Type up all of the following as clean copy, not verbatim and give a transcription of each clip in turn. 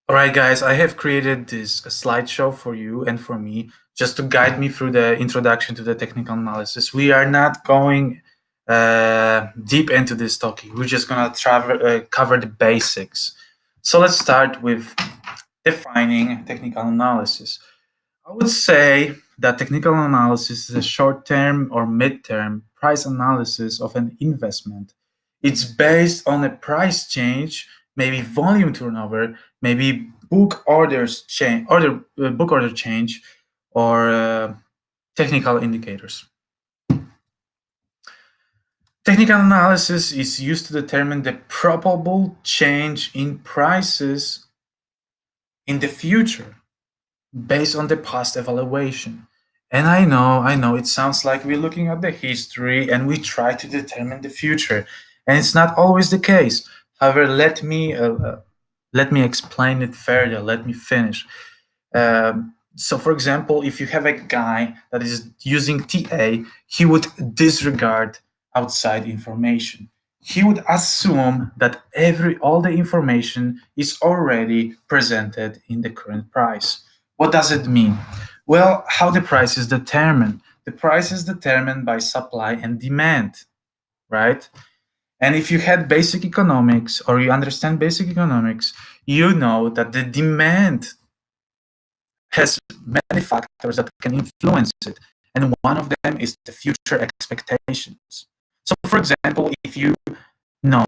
All right, guys, I have created this slideshow for you and for me just to guide me through the introduction to the technical analysis. We are not going deep into this topic. We're just going to cover the basics. So let's start with defining technical analysis. I would say that technical analysis is a short-term or mid-term price analysis of an investment. It's based on a price change, maybe volume turnover, maybe book order change, or technical indicators. Technical analysis is used to determine the probable change in prices in the future based on the past evaluation. And I know, it sounds like we're looking at the history and we try to determine the future, and it's not always the case. However, let me explain it further. Let me finish. So, for example, if you have a guy that is using TA, he would disregard outside information. He would assume that all the information is already presented in the current price. What does it mean? Well, how the price is determined. The price is determined by supply and demand, right? And if you had basic economics or you understand basic economics, you know that the demand has many factors that can influence it. And one of them is the future expectations. So, for example, if you know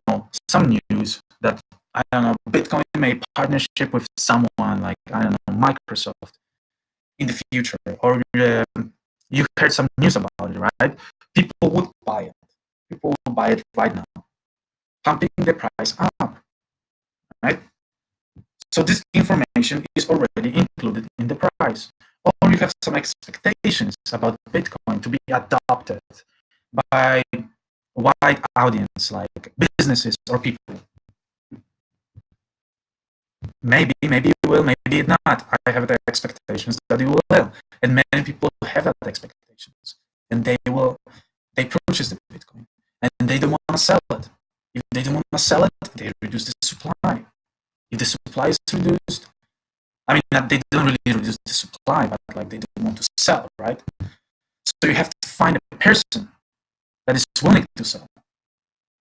some news that, I don't know, Bitcoin may partnership with someone like, I don't know, Microsoft in the future, or you heard some news about it, right? People would buy it. People will buy it right now, pumping the price up, right? So this information is already included in the price. Or you have some expectations about Bitcoin to be adopted by a wide audience like businesses or people. Maybe it will, maybe it not. I have the expectations that it will, and many people have that expectations, and they purchase the Bitcoin, and they don't want to sell it. If they don't want to sell it, they reduce the supply. If the supply is reduced, I mean, they don't really reduce the supply, but like they don't want to sell, right? So you have to find a person that is willing to sell,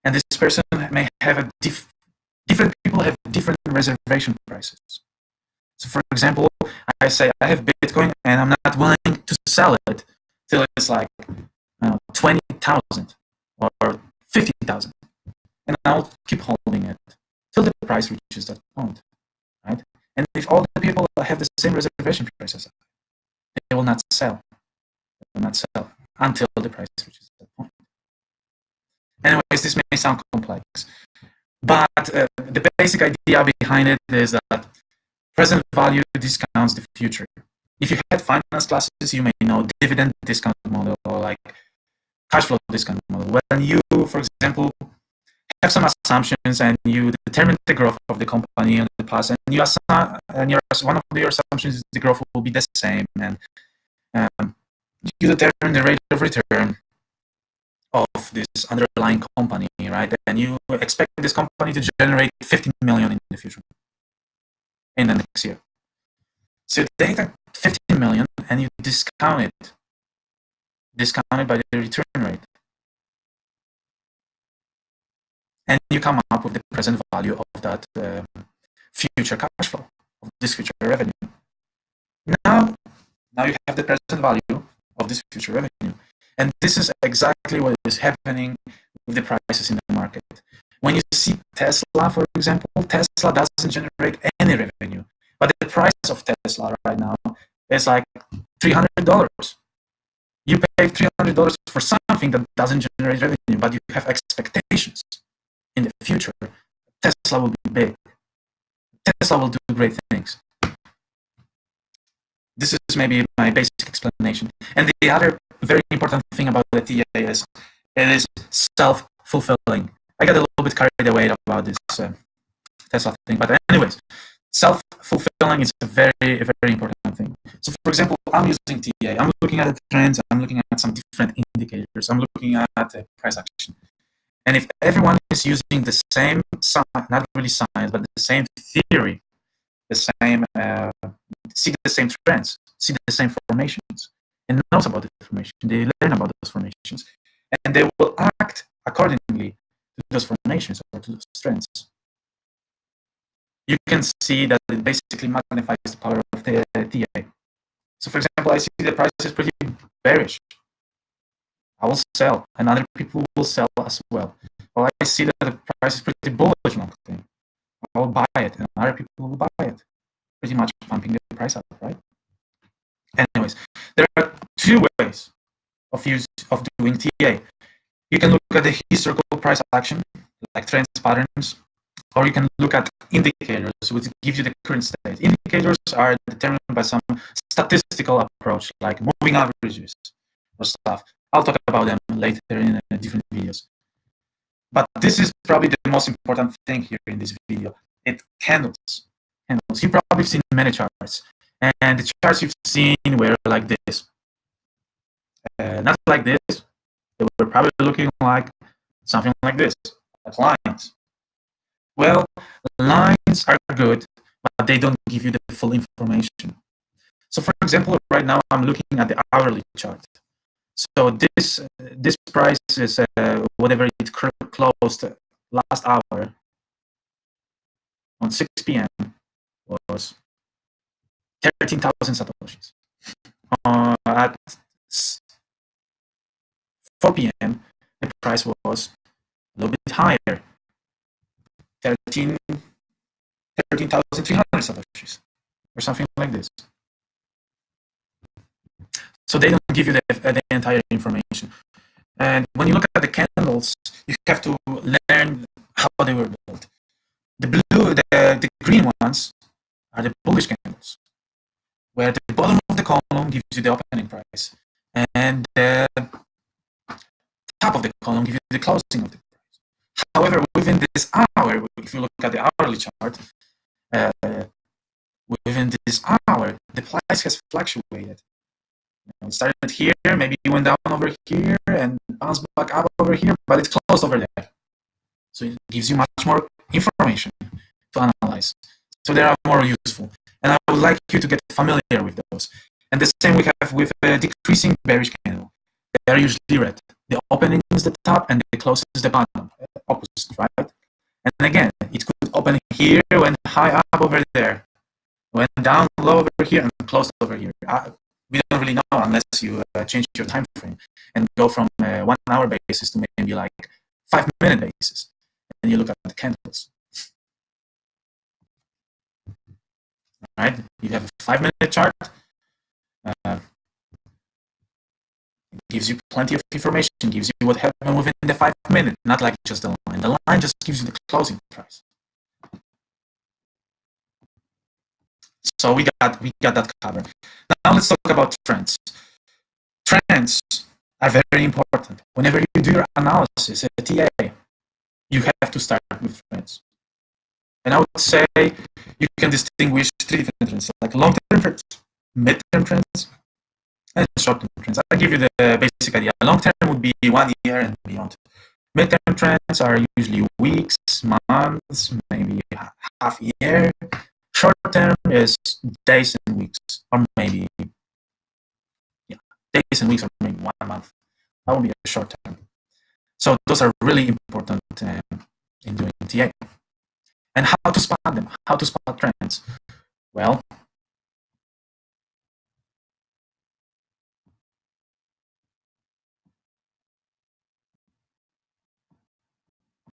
and this person may have different people have different reservation prices. So, for example, I say I have Bitcoin and I'm not willing to sell it till it's like 20,000 or 50,000, and I'll keep holding it till the price reaches that point, right? And if all the people have the same reservation prices, they will not sell. They will not sell until the price reaches that point. Anyways, this may sound complex, but the basic idea behind it is that present value discounts the future. If you had finance classes, you may know dividend discount model or like cash flow discount model. When you, for example, have some assumptions and you determine the growth of the company in the past, and you assume, and one of your assumptions is the growth will be the same, and you determine the rate of return of this underlying company, right? And you expect this company to generate 15 million in the future, in the next year. So you take that 15 million and you discount it by the return rate. And you come up with the present value of that future cash flow, of this future revenue. Now you have the present value of this future revenue. And this is exactly what is happening with the prices in the market. When you see Tesla, for example, Tesla doesn't generate any revenue, but the price of Tesla right now is like $300. You pay $300 for something that doesn't generate revenue, but you have expectations in the future. Tesla will be big. Tesla will do great things. This is maybe my basic explanation. And the other very important thing about the TA is it is self-fulfilling. I got a little bit carried away about this Tesla thing, but anyways, self-fulfilling is a very important thing. So, for example, I'm using TA. I'm looking at the trends. I'm looking at some different indicators. I'm looking at price action. And if everyone is using the same, not really science, but the same theory, the same, see the same trends, see the same formations, and knows about the formation. They learn about those formations, and they will act accordingly to those formations or to those trends. You can see that it basically magnifies the power of the TA. So, for example, I see the price is pretty bearish. I will sell, and other people will sell as well. Well, I see that the price is pretty bullish on thing. I will buy it, and other people will buy it, pretty much pumping the price up, right? Anyways, there are two ways of doing TA. You can look at the historical price action, like trends, patterns, or you can look at indicators, which give you the current state. Indicators are determined by some statistical approach, like moving averages or stuff. I'll talk about them later in different videos. But this is probably the most important thing here in this video. It candles. You've probably seen many charts, and the charts you've seen were like this. Not like this. They were probably looking like something like this, like lines. Well, lines are good, but they don't give you the full information. So, for example, right now I'm looking at the hourly chart. So this price is whatever it closed last hour on 6 p.m. was 13,000 satoshis. At 4 p.m. the price was a little bit higher, 13,300 satoshis, or something like this. So they don't give you the entire information. And when you look at the candles, you have to learn how they were built. The green ones are the bullish candles, where the bottom of the column gives you the opening price, and the top of the column gives you the closing of the price. However, within this hour, if you look at the hourly chart, within this hour, the price has fluctuated. It started here, maybe it went down over here, and bounced back up over here, but it's closed over there. So it gives you much more information to analyze. So they are more useful. And I would like you to get familiar with those. And the same we have with a decreasing bearish candle. They are usually red. The opening is the top and the close is the bottom, opposite, right? And again, it could open here, went high up over there, went down low over here, and closed over here. We don't really know unless you change your time frame and go from 1 hour basis to maybe like 5 minute basis, and you look at the candles. All right, you have a 5 minute chart. It gives you plenty of information, gives you what happened within the 5 minutes, not like just the line. The line just gives you the closing price. So we got that covered. Now let's talk about trends. Trends are very important. Whenever you do your analysis at TA, you have to start with trends. And I would say you can distinguish 3 different trends, like long-term trends, mid-term trends, and short-term trends. I'll give you the basic idea. Long-term would be 1 year and beyond. Mid-term trends are usually weeks, months, maybe half year. Short-term is days and weeks, or maybe days and weeks, or maybe 1 month. That would be a short-term. So those are really important in doing TA. And how to spot them? How to spot trends? Well,